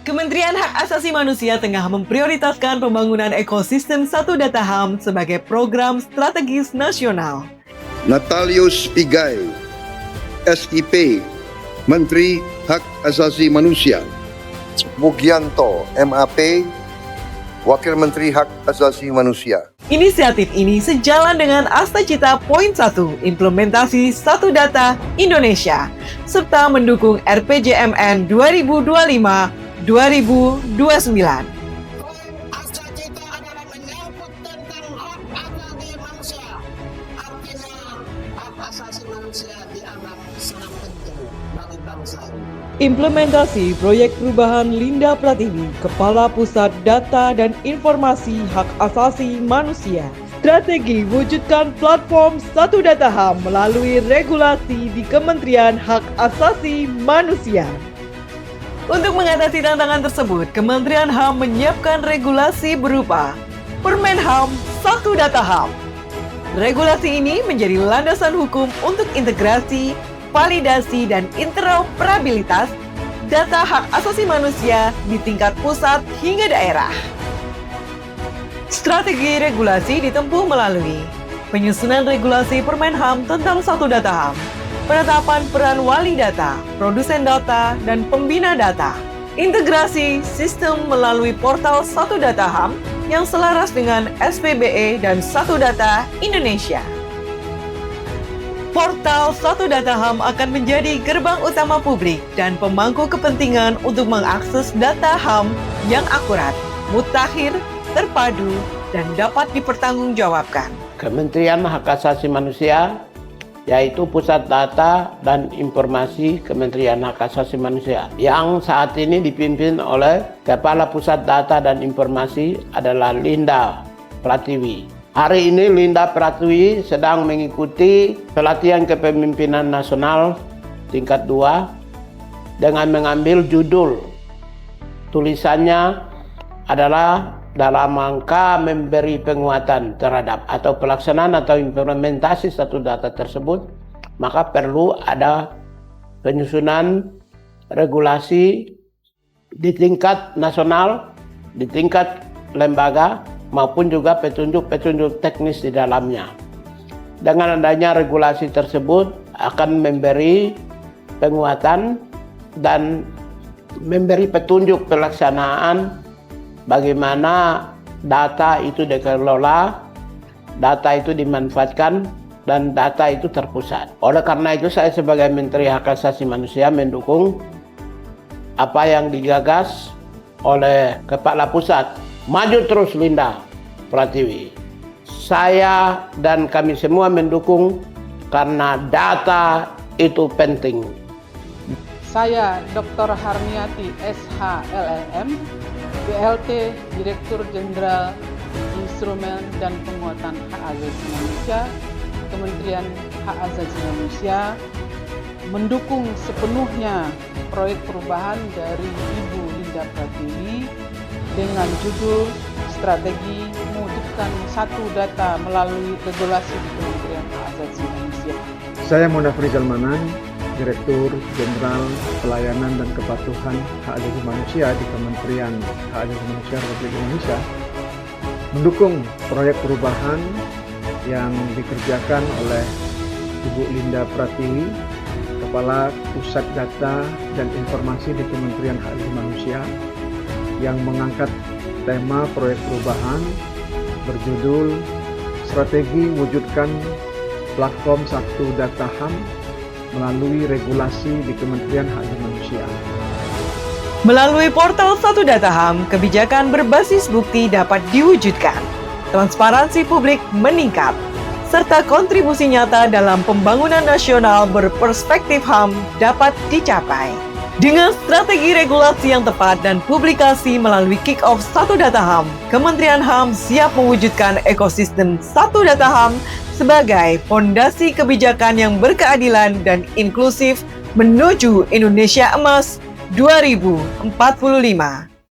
Kementerian Hak Asasi Manusia tengah memprioritaskan pembangunan ekosistem Satu Data HAM sebagai program strategis nasional. Natalius Pigai, SIP, Menteri Hak Asasi Manusia. Mugianto, MAP, Wakil Menteri Hak Asasi Manusia. Inisiatif ini sejalan dengan Astacita Poin 1, implementasi Satu Data Indonesia, serta mendukung RPJMN 2025-2029. Astacita adalah menyangkut tentang hak asasi manusia. Artinya hak asasi manusia dianggap sangat penting bagi bangsa ini. Implementasi proyek perubahan Linda Pratiwi, Kepala Pusat Data dan Informasi Hak Asasi Manusia. Strategi wujudkan platform Satu Data HAM melalui regulasi di Kementerian Hak Asasi Manusia. Untuk mengatasi tantangan tersebut, Kementerian HAM menyiapkan regulasi berupa Permen HAM Satu Data HAM. Regulasi ini menjadi landasan hukum untuk integrasi, validasi, dan interoperabilitas data hak asasi manusia di tingkat pusat hingga daerah. Strategi regulasi ditempuh melalui penyusunan regulasi Permen HAM tentang Satu Data HAM, penetapan peran wali data, produsen data, dan pembina data, integrasi sistem melalui portal Satu Data HAM yang selaras dengan SPBE dan Satu Data Indonesia. Portal Satu Data HAM akan menjadi gerbang utama publik dan pemangku kepentingan untuk mengakses data HAM yang akurat, mutakhir, terpadu, dan dapat dipertanggungjawabkan. Kementerian Hak Asasi Manusia, yaitu Pusat Data dan Informasi Kementerian Hak Asasi Manusia, yang saat ini dipimpin oleh Kepala Pusat Data dan Informasi adalah Linda Pratiwi. Hari ini Linda Pratiwi sedang mengikuti pelatihan kepemimpinan nasional tingkat 2 dengan mengambil judul. Tulisannya adalah dalam rangka memberi penguatan terhadap atau pelaksanaan atau implementasi Satu Data tersebut, maka perlu ada penyusunan regulasi di tingkat nasional, di tingkat lembaga, maupun juga petunjuk-petunjuk teknis di dalamnya. Dengan adanya regulasi tersebut akan memberi penguatan dan memberi petunjuk pelaksanaan bagaimana data itu dikelola, data itu dimanfaatkan, dan data itu terpusat. Oleh karena itu saya sebagai Menteri Hak Asasi Manusia mendukung apa yang digagas oleh Kepala Pusat. Maju terus Linda Pratiwi. Saya dan kami semua mendukung karena data itu penting. Saya Dr. Harniati SH-LLM, BLT Direktur Jenderal Instrumen dan Penguatan Hak Asasi Manusia, Kementerian Hak Asasi Manusia, mendukung sepenuhnya proyek perubahan dari Ibu Linda Pratiwi dengan judul Strategi Mewujudkan Satu Data melalui regulasi di Kementerian Hak Asasi Manusia. Saya Munafri Zalmanan, Direktur Jenderal Pelayanan dan Kepatuhan Hak Asasi Manusia di Kementerian Hak Asasi Manusia Republik Indonesia, mendukung proyek perubahan yang dikerjakan oleh Ibu Linda Pratiwi, Kepala Pusat Data dan Informasi di Kementerian Hak Asasi Manusia, yang mengangkat tema proyek perubahan berjudul Strategi Wujudkan Platform Satu Data HAM melalui regulasi di Kementerian Hak Asasi Manusia. Melalui portal Satu Data HAM, kebijakan berbasis bukti dapat diwujudkan, transparansi publik meningkat, serta kontribusi nyata dalam pembangunan nasional berperspektif HAM dapat dicapai. Dengan strategi regulasi yang tepat dan publikasi melalui kick-off Satu Data HAM, Kementerian HAM siap mewujudkan ekosistem Satu Data HAM sebagai fondasi kebijakan yang berkeadilan dan inklusif menuju Indonesia Emas 2045.